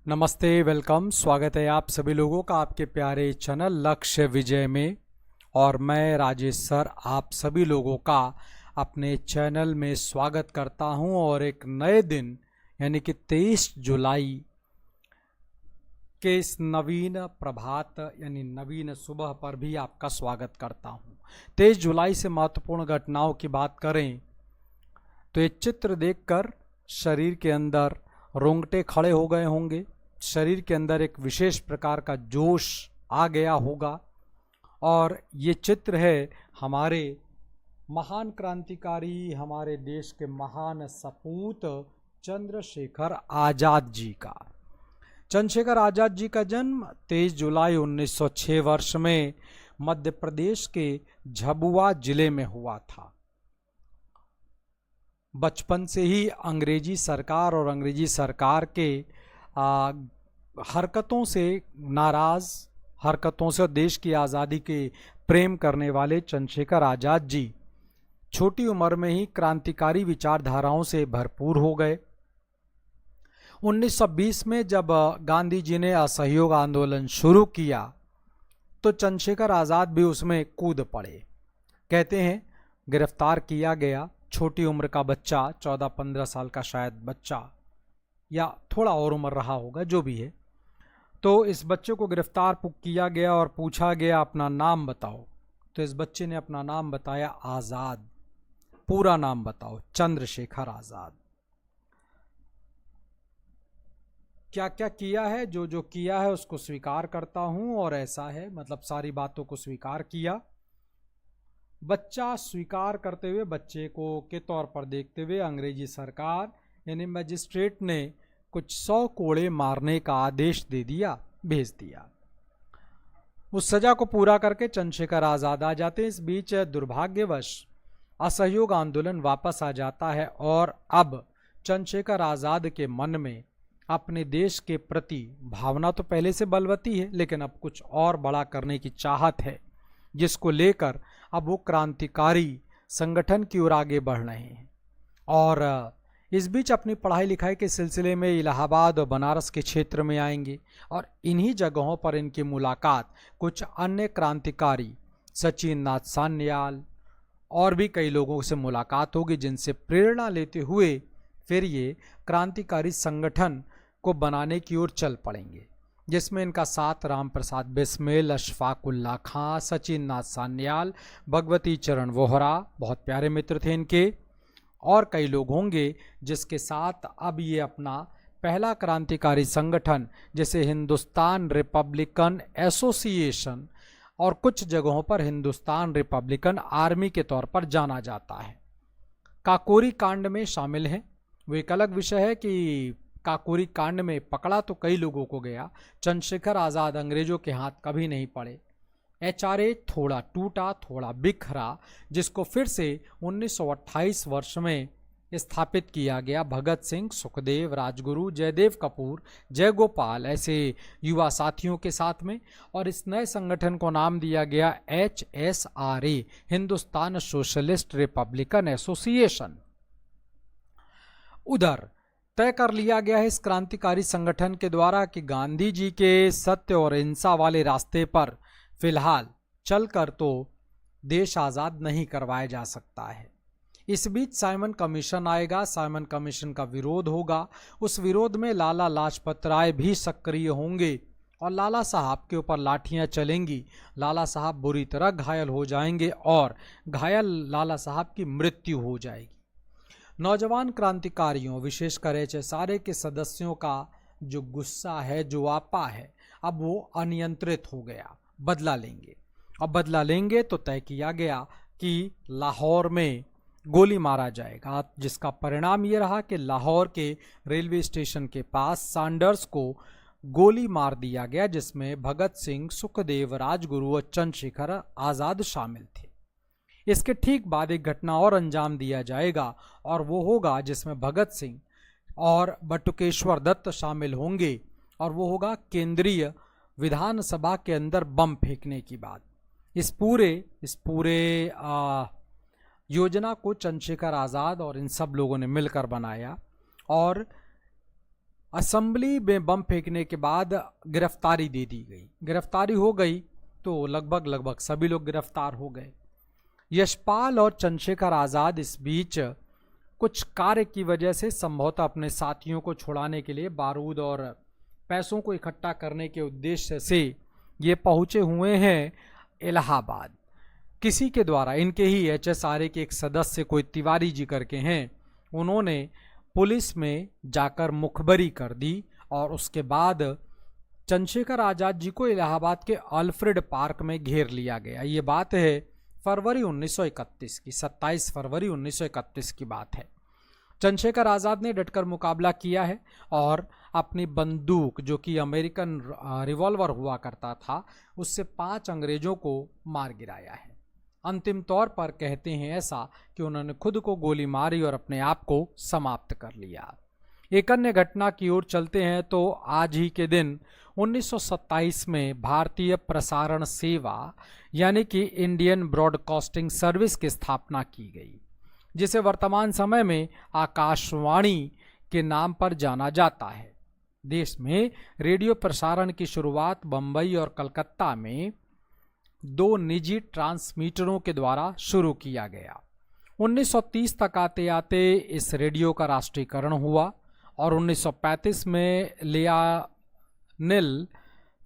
नमस्ते, वेलकम। स्वागत है आप सभी लोगों का आपके प्यारे चैनल लक्ष्य विजय में। और मैं राजेश सर आप सभी लोगों का अपने चैनल में स्वागत करता हूं और एक नए दिन यानी कि 23 जुलाई के इस नवीन प्रभात यानी नवीन सुबह पर भी आपका स्वागत करता हूं। 23 जुलाई से महत्वपूर्ण घटनाओं की बात करें तो ये चित्र देखकर शरीर के अंदर रोंगटे खड़े हो गए होंगे, शरीर के अंदर एक विशेष प्रकार का जोश आ गया होगा। और ये चित्र है हमारे महान क्रांतिकारी, हमारे देश के महान सपूत चंद्रशेखर आज़ाद जी का। चंद्रशेखर आज़ाद जी का जन्म 23 जुलाई 1906 वर्ष में मध्य प्रदेश के झाबुआ जिले में हुआ था। बचपन से ही अंग्रेजी सरकार और अंग्रेजी सरकार के हरकतों से नाराज़, हरकतों से देश की आज़ादी के प्रेम करने वाले चंद्रशेखर आज़ाद जी छोटी उम्र में ही क्रांतिकारी विचारधाराओं से भरपूर हो गए। 1920 में जब गांधी जी ने असहयोग आंदोलन शुरू किया तो चंद्रशेखर आज़ाद भी उसमें कूद पड़े। कहते हैं गिरफ्तार किया गया, छोटी उम्र का बच्चा, 14-15 साल का शायद बच्चा या थोड़ा और उम्र रहा होगा, जो भी है। तो इस बच्चे को गिरफ्तार किया गया और पूछा गया अपना नाम बताओ। तो इस बच्चे ने अपना नाम बताया आज़ाद। पूरा नाम बताओ, चंद्रशेखर आज़ाद। क्या क्या किया है, जो जो किया है उसको स्वीकार करता हूं और ऐसा है, मतलब सारी बातों को स्वीकार किया। बच्चा स्वीकार करते हुए, बच्चे को के तौर पर देखते हुए अंग्रेजी सरकार यानी मजिस्ट्रेट ने कुछ 100 कोड़े मारने का आदेश दे दिया, भेज दिया। उस सजा को पूरा करके चंद्रशेखर आज़ाद आ जाते हैं। इस बीच दुर्भाग्यवश असहयोग आंदोलन वापस आ जाता है और अब चंद्रशेखर आज़ाद के मन में अपने देश के प्रति भावना तो पहले से बलवती है, लेकिन अब कुछ और बड़ा करने की चाहत है, जिसको लेकर अब वो क्रांतिकारी संगठन की ओर आगे बढ़ रहे हैं। और इस बीच अपनी पढ़ाई लिखाई के सिलसिले में इलाहाबाद और बनारस के क्षेत्र में आएंगे और इन्हीं जगहों पर इनकी मुलाकात कुछ अन्य क्रांतिकारी, सचिन नाथ सान्याल और भी कई लोगों से मुलाकात होगी, जिनसे प्रेरणा लेते हुए फिर ये क्रांतिकारी संगठन को बनाने की ओर चल पड़ेंगे, जिसमें इनका साथ राम प्रसाद बिस्मिल, अशफाकुल्ला खां, सचिन नाथ सान्याल, भगवती चरण वोहरा, बहुत प्यारे मित्र थे इनके, और कई लोग होंगे जिसके साथ अब ये अपना पहला क्रांतिकारी संगठन, जैसे हिंदुस्तान रिपब्लिकन एसोसिएशन और कुछ जगहों पर हिंदुस्तान रिपब्लिकन आर्मी के तौर पर जाना जाता है, काकोरी कांड में शामिल हैं। वो एक अलग विषय है कि काकोरी कांड में पकड़ा तो कई लोगों को गया, चंद्रशेखर आज़ाद अंग्रेजों के हाथ कभी नहीं पड़े। HRA थोड़ा टूटा, थोड़ा बिखरा, जिसको फिर से 1928 वर्ष में स्थापित किया गया। भगत सिंह, सुखदेव, राजगुरु, जयदेव कपूर, जयगोपाल ऐसे युवा साथियों के साथ में, और इस नए संगठन को नाम दिया गया HSRA, Hindustan socialist Republican association. उधर तय कर लिया गया है इस क्रांतिकारी संगठन के द्वारा कि गांधी जी के सत्य और अहिंसा वाले रास्ते पर फिलहाल चलकर तो देश आज़ाद नहीं करवाया जा सकता है। इस बीच साइमन कमीशन आएगा, साइमन कमीशन का विरोध होगा। उस विरोध में लाला लाजपत राय भी सक्रिय होंगे और लाला साहब के ऊपर लाठियां चलेंगी। लाला साहब बुरी तरह घायल हो जाएंगे और घायल लाला साहब की मृत्यु हो जाएगी। नौजवान क्रांतिकारियों, विशेषकर HSRA के सदस्यों का जो गुस्सा है, जो आपा है, अब वो अनियंत्रित हो गया, बदला लेंगे। अब बदला लेंगे तो तय किया गया कि लाहौर में गोली मारा जाएगा, जिसका परिणाम ये रहा कि लाहौर के रेलवे स्टेशन के पास सैंडर्स को गोली मार दिया गया, जिसमें भगत सिंह, सुखदेव, राजगुरु और चंद्रशेखर आज़ाद शामिल थे। इसके ठीक बाद एक घटना और अंजाम दिया जाएगा और वो होगा जिसमें भगत सिंह और बटुकेश्वर दत्त शामिल होंगे, और वो होगा केंद्रीय विधानसभा के अंदर बम फेंकने की बात। इस पूरे योजना को चंद्रशेखर आज़ाद और इन सब लोगों ने मिलकर बनाया और असेंबली में बम फेंकने के बाद गिरफ्तारी दे दी गई। गिरफ्तारी हो गई तो लगभग सभी लोग गिरफ्तार हो गए। यशपाल और चंद्रशेखर आज़ाद इस बीच कुछ कार्य की वजह से संभवतः अपने साथियों को छुड़ाने के लिए बारूद और पैसों को इकट्ठा करने के उद्देश्य से ये पहुंचे हुए हैं इलाहाबाद। किसी के द्वारा, इनके ही HSRA के एक सदस्य कोई तिवारी जी करके हैं, उन्होंने पुलिस में जाकर मुखबरी कर दी और उसके बाद चंद्रशेखर आज़ाद जी को इलाहाबाद के अल्फ्रेड पार्क में घेर लिया गया। ये बात है फरवरी 1931 की, 27 फरवरी 1931 की बात है। चंद्रशेखर आज़ाद ने डटकर मुकाबला किया है और अपनी बंदूक, जो कि अमेरिकन रिवॉल्वर हुआ करता था, उससे 5 अंग्रेजों को मार गिराया है। अंतिम तौर पर कहते हैं ऐसा कि उन्होंने खुद को गोली मारी और अपने आप को समाप्त कर लिया। एक अन्य घटना की ओर चलते हैं तो आज ही के दिन 1927 में भारतीय प्रसारण सेवा यानी कि इंडियन ब्रॉडकास्टिंग सर्विस की स्थापना की गई, जिसे वर्तमान समय में आकाशवाणी के नाम पर जाना जाता है। देश में रेडियो प्रसारण की शुरुआत बंबई और कलकत्ता में 2 निजी ट्रांसमीटरों के द्वारा शुरू किया गया। 1930 तक आते आते इस रेडियो का राष्ट्रीयकरण हुआ और 1935 में लियोनिल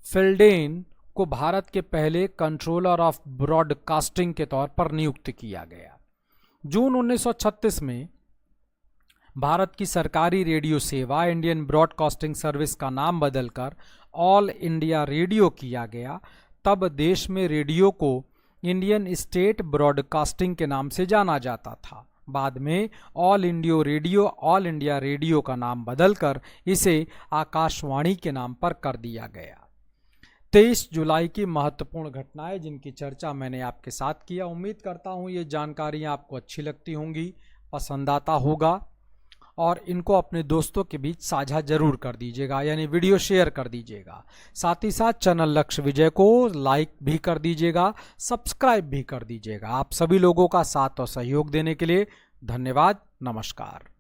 फिल्डेन को भारत के पहले कंट्रोलर ऑफ ब्रॉडकास्टिंग के तौर पर नियुक्त किया गया। जून 1936 में भारत की सरकारी रेडियो सेवा इंडियन ब्रॉडकास्टिंग सर्विस का नाम बदलकर ऑल इंडिया रेडियो किया गया। तब देश में रेडियो को इंडियन स्टेट ब्रॉडकास्टिंग के नाम से जाना जाता था। बाद में ऑल इंडिया रेडियो का नाम बदलकर इसे आकाशवाणी के नाम पर कर दिया गया। 23 जुलाई की महत्वपूर्ण घटनाएं जिनकी चर्चा मैंने आपके साथ किया। उम्मीद करता हूं ये जानकारियां आपको अच्छी लगती होंगी, पसंद आता होगा और इनको अपने दोस्तों के बीच साझा जरूर कर दीजिएगा, यानी वीडियो शेयर कर दीजिएगा। साथ ही साथ चैनल लक्ष्य विजय को लाइक भी कर दीजिएगा, सब्सक्राइब भी कर दीजिएगा। आप सभी लोगों का साथ और सहयोग देने के लिए धन्यवाद। नमस्कार।